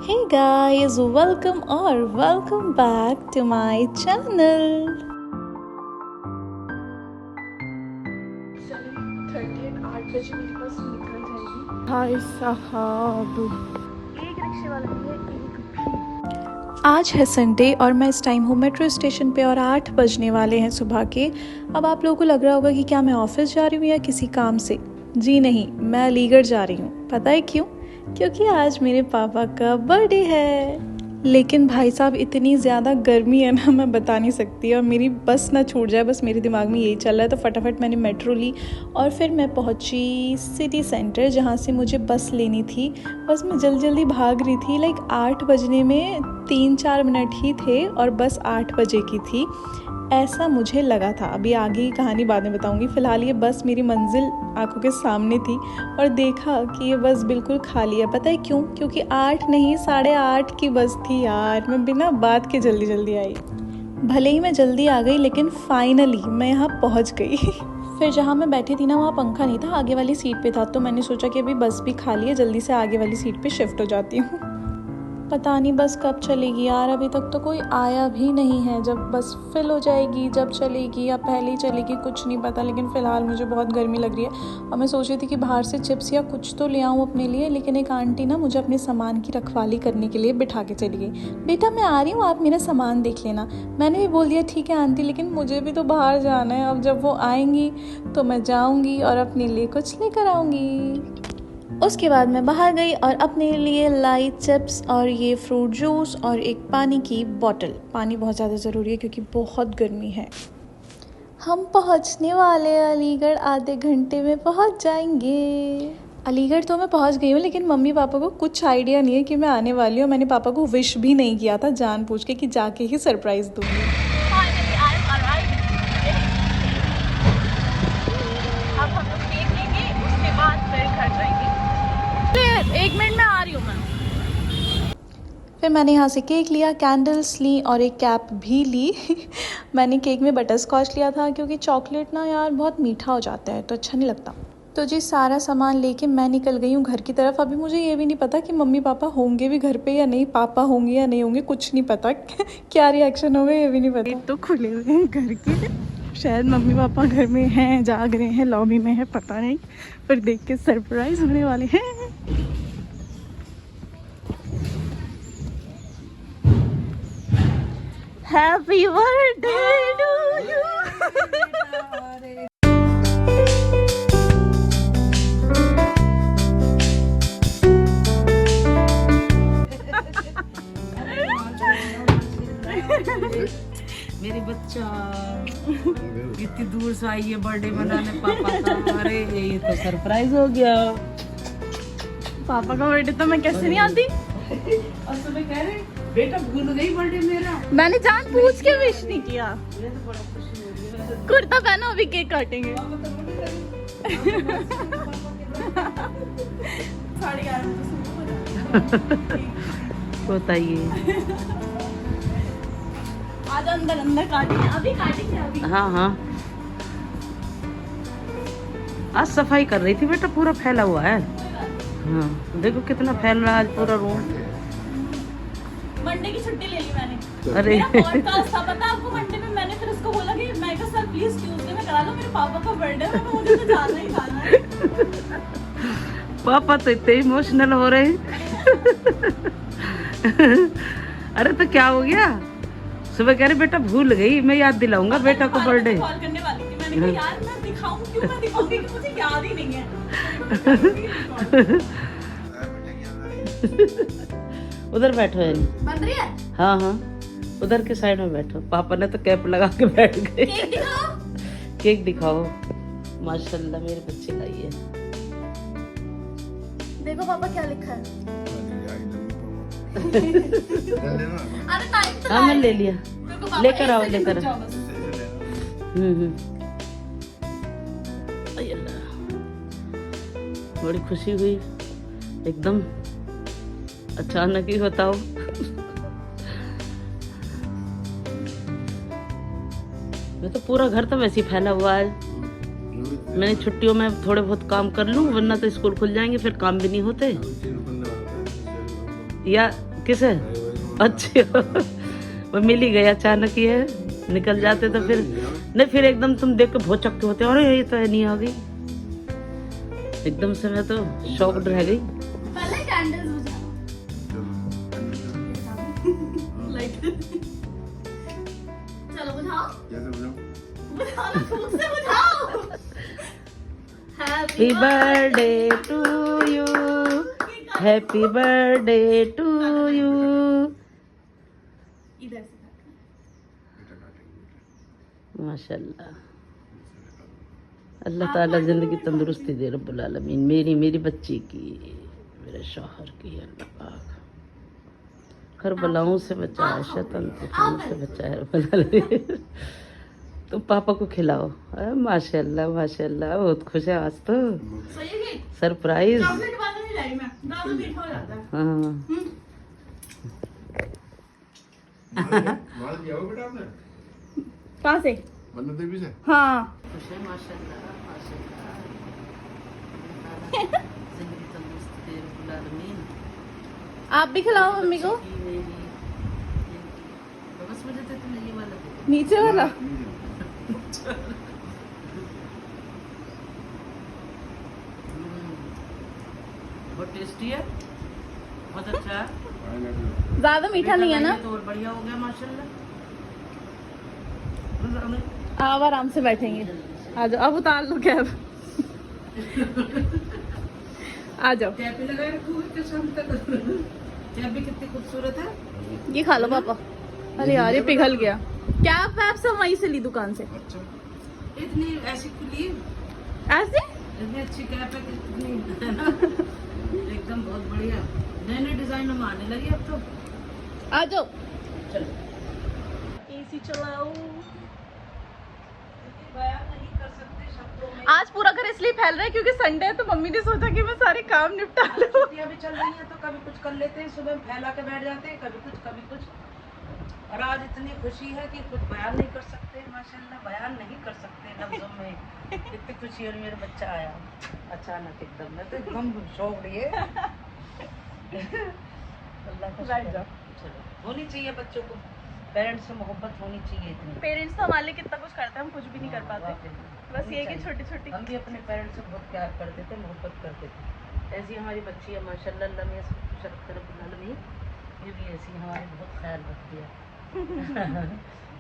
Hey guys, welcome back to my channel. 7:30 8 बजे मेरे पास निकल जाएगी। हाय साहब, एक रिक्शे वाला नहीं है, एक भी। आज है संडे और मैं इस टाइम हूँ मेट्रो स्टेशन पे और 8 बजने वाले हैं सुबह के। अब आप लोगों को लग रहा होगा कि क्या मैं ऑफिस जा रही हूँ या किसी काम से। जी नहीं, मैं अलीगढ़ जा रही हूँ। पता है क्यों? क्योंकि आज मेरे पापा का बर्थडे है। लेकिन भाई साहब, इतनी ज़्यादा गर्मी है ना, मैं बता नहीं सकती। और मेरी बस ना छूट जाए, बस मेरे दिमाग में यही चल रहा है। तो फटाफट मैंने मेट्रो ली और फिर मैं पहुंची सिटी सेंटर, जहां से मुझे बस लेनी थी। बस मैं जल्दी भाग रही थी। 8 बजने में 3-4 मिनट ही थे और बस 8 बजे की थी, ऐसा मुझे लगा था। अभी आगे की कहानी बाद में बताऊंगी। फ़िलहाल ये बस मेरी मंजिल आंखों के सामने थी और देखा कि ये बस बिल्कुल खाली है। पता है क्यों? क्योंकि 8 नहीं 8:30 की बस थी यार। मैं बिना बात के जल्दी आई। भले ही मैं जल्दी आ गई, लेकिन फाइनली मैं यहाँ पहुँच गई। फिर जहाँ मैं बैठी थी ना, वहाँ पंखा नहीं था, आगे वाली सीट पे था। तो मैंने सोचा कि अभी बस भी खाली है, जल्दी से आगे वाली सीट पे शिफ्ट हो जाती हूँ। पता नहीं बस कब चलेगी यार, अभी तक तो कोई आया भी नहीं है। जब बस फिल हो जाएगी, जब चलेगी या पहले ही चलेगी, कुछ नहीं पता। लेकिन फ़िलहाल मुझे बहुत गर्मी लग रही है और मैं सोच रही थी कि बाहर से चिप्स या कुछ तो ले आऊँ अपने लिए। लेकिन एक आंटी ना मुझे अपने सामान की रखवाली करने के लिए बिठा के चली गई। बेटा मैं आ रही हूँ, आप मेरा सामान देख लेना। मैंने भी बोल दिया ठीक है आंटी, लेकिन मुझे भी तो बाहर जाना है। अब जब वो आएंगी तो मैं जाऊँगी और अपने लिए कुछ लेकर आऊँगी। उसके बाद मैं बाहर गई और अपने लिए लाई चिप्स और ये फ्रूट जूस और एक पानी की बोतल। पानी बहुत ज़्यादा ज़रूरी है क्योंकि बहुत गर्मी है। हम पहुंचने वाले हैं अलीगढ़, आधे घंटे में पहुंच जाएंगे। अलीगढ़ तो मैं पहुंच गई हूँ, लेकिन मम्मी पापा को कुछ आइडिया नहीं है कि मैं आने वाली हूँ। मैंने पापा को विश भी नहीं किया था, जानबूझ के कि जाके ही सरप्राइज़ दूँगी। अब हम लोग केक लेंगे, उसके बाद फिर घर जाएंगे। 1 मिनट में आ रही हूँ मैं। फिर मैंने यहाँ से केक लिया, कैंडल्स ली और एक कैप भी ली। मैंने केक में बटर स्कॉच लिया था क्योंकि चॉकलेट ना यार बहुत मीठा हो जाता है तो अच्छा नहीं लगता। तो जी सारा सामान लेके मैं निकल गई हूँ घर की तरफ। अभी मुझे ये भी नहीं पता कि मम्मी पापा होंगे भी घर पे या नहीं, पापा होंगे या नहीं होंगे, कुछ नहीं पता। क्या रिएक्शन होगा ये भी नहीं पता। तो खुले हुए हैं घर के, शायद मम्मी पापा घर में हैं, जाग रहे हैं, लॉबी में है, पता नहीं। पर देख के सरप्राइज होने वाले हैं। Happy birthday to you. मेरी बच्चा कितनी दूर से आई है बर्थडे मनाने पापा का। अरे ये तो सरप्राइज हो गया। पापा का बर्थडे तो मैं कैसे नहीं आती। और सुबह कह रहे बेटा भूल गई बर्थडे मेरा। मैंने जानबूझ के विश नहीं किया। कुर्ता पहनो, अभी केक काटेंगे। 11:30 होता ही है। आज अंदर काटेंगे, अभी काटेंगे अभी। हाँ आज सफाई कर रही थी बेटा, पूरा फैला हुआ है। हाँ देखो कितना फैल रहा है आज पूरा रूम। मंडे की छुट्टी ले ली मैंने। अरे मेरा पॉडकास्ट था, पता आपको। मंडे में मैंने फिर उसको बोला कि मैं कहा सर प्लीज ट्यूसडे में करा लो, मेरे पापा का बर्थडे है, मुझे तो जाना ही जाना है। पापा तो इतने इमोशनल हो रहे हैं। अरे तो क्या हो गया? सुबह कह रहे बेटा भूल गई, मैं याद दिलाऊंगा बेटा को बर्थडे। कॉल करने वाली थी, मैंने कहा यार मैं दिखाऊं क्यों, मैं दिखाऊंगी कि मुझे याद ही नहीं है। उधर बैठो है। बन रही है? हाँ उधर के साइड में बैठो। पापा ने तो कैप लगा के बैठ गए। केक दिखाओ। केक दिखाओ। माशाल्लाह मेरे बच्चे लाई है। देखो पापा क्या लिखा है। अरे टाइम तो हाँ मैं ले लिया। लेकर आओ। बड़ी खुशी हुई एकदम, अचानक ही बताओ। मैं तो पूरा घर तो वैसे ही फैला हुआ है। मैंने छुट्टियों में थोड़े बहुत काम कर लूं, वरना तो स्कूल खुल जाएंगे फिर काम भी नहीं होते। या किसे? अच्छा वो मिल ही गया अचानक ही है, निकल जाते तो फिर नहीं, फिर एकदम तुम देख के बहुत चक्के होते, अरे ये तो है नहीं आ गई, एकदम से मैं तो शॉक्ड रह गई। पहले कैंडल्स बुझाओ, चलो बुझाओ, बुझाओ ना, खुद से बुझाओ। Happy birthday to you, happy birthday to you. इधर से माशाल्लाह, अल्लाह ताला जिंदगी तंदुरुस्ती दे रब्बुल आलमीन, मेरी बच्ची की, मेरे शौहर की, अल्लाह पाक हर बलाओं से बचाए, शैतान तूफान से बचाए रब्बुल आलमीन। तो पापा को खिलाओ। माशाल्लाह माशाल्लाह, बहुत खुश है आज तो, सरप्राइज। चॉकलेट वाला नहीं लाई मैं, ज्यादा मीठा हो जाता है। हाँ कहाँ से? मन्नत देवी से। हाँ खुश है माशाल्लाह माशाल्लाह, जिंदगी तंदुरुस्ती दे रब्बुल आलमीन। आप भी खिलाओ मम्मी को। बस मुझे तो तुमने ये वाला दे नीचे वाला। बहुत टेस्टी है, बहुत अच्छा है, ज्यादा मीठा नहीं है ना? तो और बढ़िया हो गया माशाल्लाह। आप आराम से बैठेंगे। आ जाओ, अब उतार लो कैब। आ जाओ। कैप भी लगाए रखो शाम तक, कैप भी कितनी खूबसूरत है। ये खा लो पापा। अरे यार ये पिघल गया। कैप वैप सब वहीं से ली दुकान से। इतनी ऐसी खुली, ऐसे इतनी अच्छी कैप है कितनी, एकदम बहुत बढ़िया, नए नए डिजाइन में आने लगी अब तो। आ जाओ। चलो एसी चलाओ। बयान नहीं कर सकते शब्दों में। आज पूरा घर इसलिए फैल रहा है क्योंकि संडे है, तो मम्मी ने सोचा कि मैं सारे काम निपटा लूं। छुट्टियां भी चल रही हैं तो कभी कुछ कर लेते हैं, सुबह फैला के बैठ जाते हैं, कभी कुछ। और आज इतनी खुशी है कि कुछ बयान नहीं कर सकते, माशाल्लाह बयान नहीं कर सकते लफ्जों में, इतनी खुशी। और मेरा बच्चा आया अचानक एकदम, मैं तो एकदम शौक लिए। अल्लाह का बैठ शुक्र। जाओ। चलो, होनी चाहिए बच्चों को, पेरेंट्स से मोहब्बत होनी चाहिए इतनी। पेरेंट्स तो हमारे लिए कितना कुछ करते हैं, हम कुछ भी नहीं कर पाते। बस ये कि छोटी छोटी। हम भी अपने पेरेंट्स से बहुत प्यार करते थे, मोहब्बत करते थे। ऐसी हमारी बच्ची है माशाल्लाह, अल्लाह ने सब कुछ रखते रब्बुल आलमीन, ये भी ऐसी हमारी बहुत ख्याल रखती है।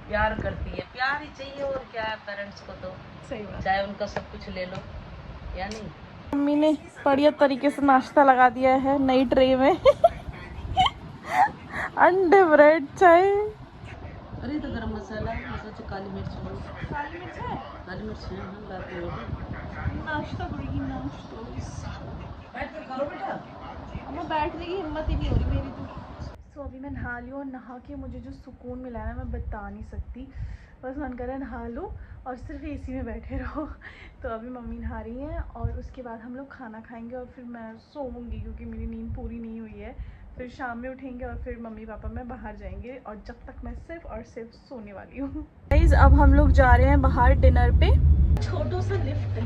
प्यार करती है, प्यार ही चाहिए और क्या है पेरेंट्स को तो, सही बात। चाहे उनका सब कुछ ले लो या नहीं। मम्मी ने बढ़िया तरीके से नाश्ता लगा दिया है नई ट्रे में। अंडे, ब्रेड, चाय। अरे तो गरम मसाला, सोचे काली मिर्च लो। काली मिर्च है? काली मिर्च है, हम लाते हो। नाश्ता करेगी नाश्ता। बैठ के करो बेटा। मैं बैठने की हिम्मत ही नहीं हो रही मेरी तो। तो अभी मैं नहा ली और नहा के मुझे जो सुकून मिला है ना, मैं बता नहीं सकती। बस मन कर रहा है नहा लो और सिर्फ एसी में बैठे रहो। तो अभी मम्मी नहा रही हैं और उसके बाद हम लोग खाना खाएंगे और फिर मैं सोऊंगी क्योंकि मेरी नींद पूरी नहीं हुई है। फिर शाम में उठेंगे और फिर मम्मी पापा मैं बाहर जाएंगे और जब तक मैं सिर्फ और सिर्फ सोने वाली हूँ। गाइस अब हम लोग जा रहे हैं बाहर डिनर पे। छोटू सा लिफ्ट है,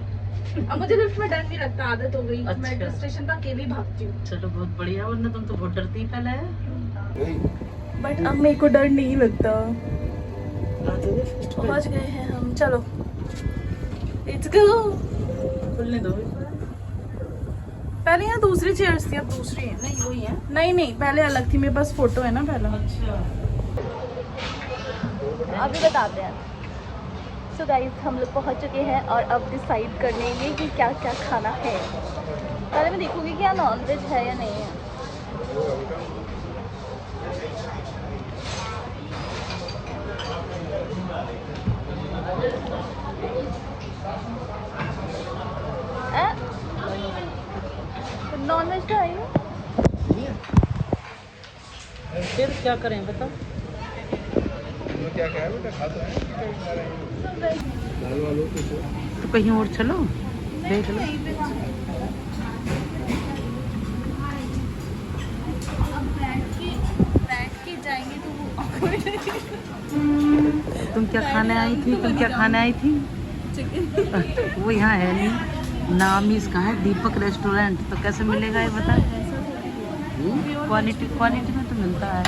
अब मुझे लिफ्ट में डर नहीं लगता, आदत हो गई। अच्छा। मेट्रो स्टेशन पर अकेली भागती हूँ। चलो बहुत बढ़िया, वरना तुम तो बहुत डरती पहले है। बट अब मेरे को डर नहीं लगता। पहुंच गए हैं हम, चलो लेट्स गो। खुलने दो। पहले यहाँ दूसरी चेयर्स थी, अब दूसरी है। नहीं वही है। नहीं पहले अलग थी, मेरे पास फोटो है ना पहला। अच्छा अभी बताते हैं। सो गाइस हम लोग पहुंच चुके हैं और अब डिसाइड कर लेंगे कि क्या क्या खाना है। पहले मैं देखूंगी क्या नॉन वेज है या नहीं है। नॉन वेज तो है ही। फिर क्या करें बताओ। क्या क्या है बेटा, खा तो है। दाल वालों को तो तो कहीं और चलो देख लो। अब बैठ के जाएंगे तो वो तुम क्या खाने आई थी, चिकन। वो यहाँ है नहीं, नाम ही इसका है दीपक रेस्टोरेंट, तो कैसे मिलेगा ये बता। क्वालिटी क्वालिटी में तो मिलता है।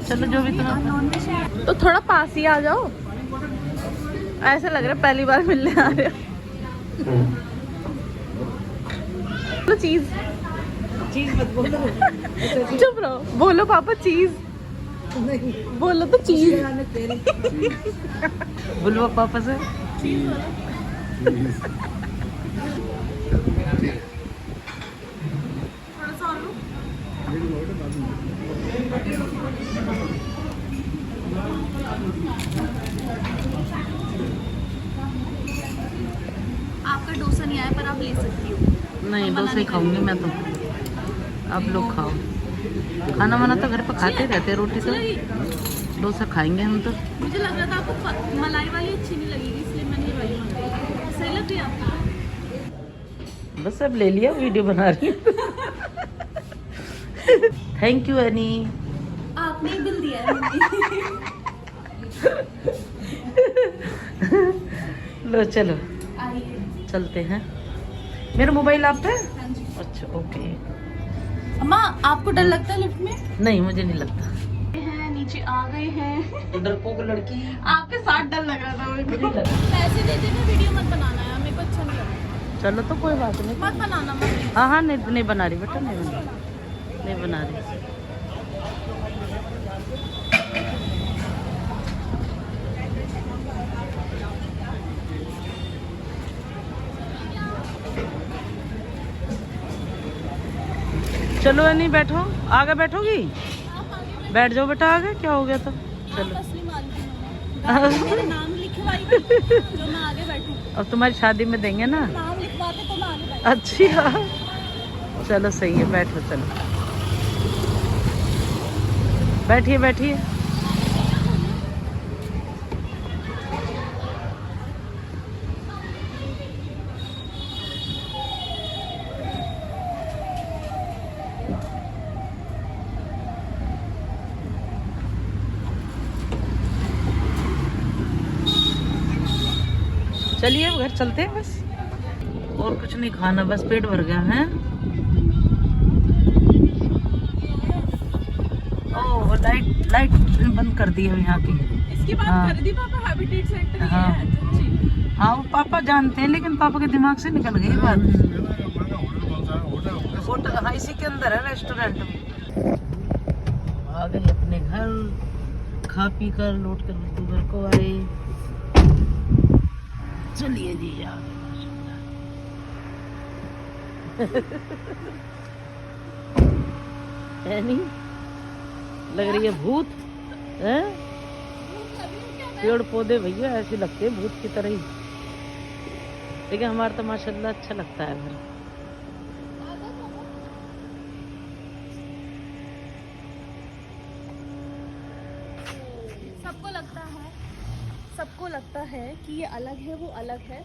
चलो जो भी तुम्हें। तो थोड़ा पास ही आ जाओ, ऐसा लग रहा है पहली बार मिलने आ रहे हो। चीज चीज मत बोलो। चुप रहो, बोलो पापा चीज, बोलो तो चीज। बोलो पापा से। आपका डोसा नहीं आया पर आप ले सकती हो। नहीं डोसा ही खाऊंगी मैं तो, आप लोग खाओ। खाना वाना तो घर पे खाते रहते हैं, रोटी तो डोसा खाएंगे हम तो। मुझे लग रहा था आपको मलाई वाली अच्छी नहीं लगेगी, इसलिए मैंने ये वाली मंगाई। सही लग रही है आपको? बस अब ले लिया, वीडियो बना रही हूँ। Thank you any. आपने ही बिल दिया है मम्मी। लो चलो आइए। चलते हैं। मेरा मोबाइल आप पे? हाँ जी। अच्छा ओके। अम्मा आपको डर लगता है लिफ्ट में? नहीं मुझे नहीं लगता। हैं नीचे आ गए हैं। डरपोक लड़की। आपके साथ डर लग रहा था मेरे को। मुझे लगा। पैसे दे देना, वीडियो मत बनाना यार, मेरे को अच्छा नहीं लगता। चलो तो कोई बात नहीं। मत बनाना मम्मी। हाँ हाँ नहीं नहीं बना रही बेटा, नहीं बना रही, नहीं बना रही। चलो नहीं बैठो, आगे बैठोगी? बैठ जाओ बेटा आगे, क्या हो गया तो। चलो असली मालकिन हो। मेरा नाम लिखवाई थी, जो मैं आगे बैठूं। अब तुम्हारी शादी में देंगे ना। नाम लिखवाते तो मैं आगे बैठूं। अच्छी है। चलो सही है, बैठो चलो। बैठिए बैठिए। चलिए घर चलते हैं बस, और कुछ नहीं खाना, बस पेट भर गया है। ओह लाइट लाइट बंद कर दी है यहाँ की। इसकी बात हाँ। कर दी पापा, हैबिटेट सेंटर ही हाँ। है अच्छी। हाँ वो पापा जानते हैं, लेकिन पापा के दिमाग से निकल गई बात। होटल हाँ इसी के अंदर है, रेस्टोरेंट में। आ गए अपने घर, खा पी कर लौट कर घर को आए। चलिए जी यार। है नहीं लग रही है भूत है? पेड़ पौधे भैया ऐसे लगते हैं भूत की तरह ही, लेकिन हमारा तो माशाल्लाह अच्छा लगता है घर। सबको लगता है कि ये अलग है, वो अलग है,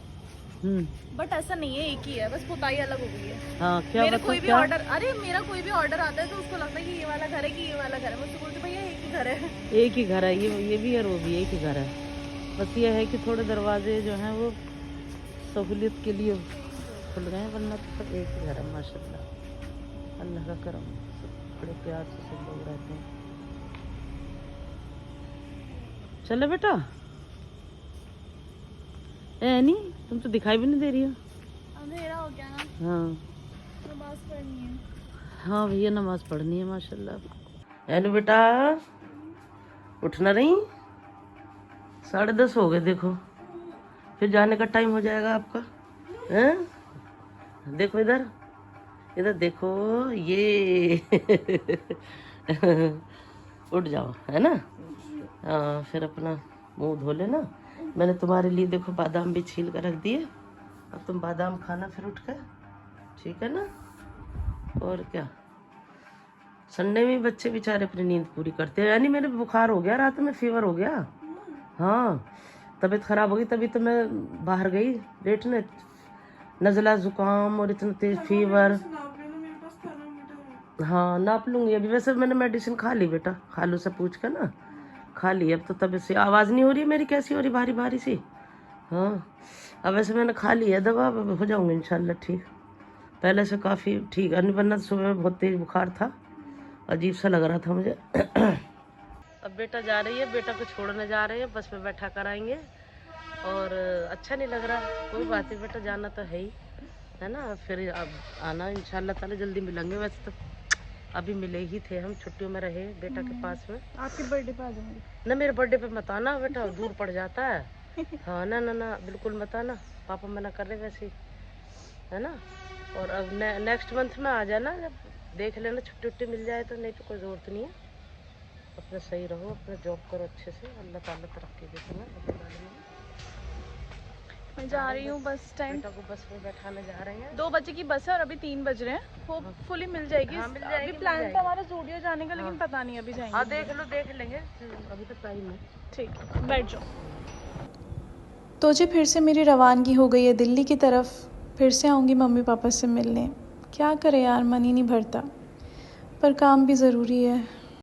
हम्म। बट ऐसा नहीं है, एक ही है, बस पुताई अलग हो गई है। हाँ क्या मेरा बताओ कोई भी क्या? ऑर्डर, अरे मेरा कोई भी ऑर्डर आता है तो उसको लगता है कि ये वाला घर है कि ये वाला घर है। मुझसे बोलते भैया एक ही घर है। एक ही घर है, ये भी और वो भी एक ही घर है। बस ये है कि थोड़े दरवाजे जो हैं वो सहूलियत के लिए खुल गए हैं, वरना तो सब एक ही घर है माशाल्लाह। अल्लाह का करम, सब बड़े प्यार से सब लोग रहते हैं। चलो बेटा। नहीं तुम तो दिखाई भी नहीं दे रही हो। अंधेरा हो गया ना, हाँ नमाज पढ़नी है। हाँ भैया नमाज पढ़नी है माशाल्लाह। एनु बेटा उठना नहीं, 10:30 हो गए, देखो फिर जाने का टाइम हो जाएगा आपका। हैं? देखो इधर इधर देखो ये। उठ जाओ है ना। हाँ फिर अपना मुंह धो लेना। मैंने तुम्हारे लिए देखो बादाम भी छील कर रख दिए, अब तुम बादाम खाना फिर उठ कर, ठीक है ना। और क्या, संडे में बच्चे बेचारे अपनी नींद पूरी करते हैं। यानी मेरे बुखार हो गया रात में, फीवर हो गया। हाँ तबीयत ख़राब हो गई, तभी तो मैं बाहर गई लेटने। नज़ला ज़ुकाम और इतना तेज फीवर। हाँ नाप लूँगी अभी। वैसे मैंने मेडिसिन खा ली बेटा, खालू से पूछ कर ना खा ली। अब तो तबीयत से आवाज़ नहीं हो रही मेरी, कैसी हो रही, भारी भारी सी। हाँ अब वैसे मैंने खा ली है दवा, अब हो जाऊँगी इंशाल्लाह ठीक। पहले से काफ़ी ठीक है, वरना सुबह में बहुत तेज बुखार था, अजीब सा लग रहा था मुझे। अब बेटा जा रही है, बेटा को छोड़ने जा रहे हैं, बस में बैठा कराएंगे और अच्छा नहीं लग रहा। कोई बात नहीं बेटा, जाना तो है ही, है ना। फिर अब आना इंशाल्लाह ताला, जल्दी मिलेंगे। वैसे तो अभी मिले ही थे, हम छुट्टियों में रहे बेटा के पास में। आपके बर्थडे पे आ जाऊंगी ना, मेरे बर्थडे पे मत आना बेटा, दूर पड़ जाता है। हाँ ना ना ना, बिल्कुल मत आना, पापा मना कर रहे वैसे ही, है ना। और अब नेक्स्ट मंथ में आ जाना, जब देख लेना छुट्टी उट्टी मिल जाए तो, नहीं तो कोई ज़रूरत नहीं है। अपना सही रहो, अपना जॉब करो अच्छे से, अल्लाह ताला तरक्की देगा। मैं जा रही हूँ, बस टाइम बेटा को बस में बैठाने जा रहे हैं। 2 बजे की बस है और अभी 3 बज रहे हैं। होपफुली मिल जाएगी। हाँ, मिल जाएगी, अभी मिल प्लान जाएगी। था हमारा जूडियो जाने का, लेकिन पता नहीं अभी जाएंगे। हाँ देख लो, देख लेंगे, अभी तो टाइम है। ठीक है, बैठ जाओ। तो जी फिर से मेरी रवानगी हो गई है दिल्ली की तरफ। फिर से आऊँगी मम्मी पापा से मिलने। क्या करें यार, मन ही नहीं भरता, पर काम भी ज़रूरी है।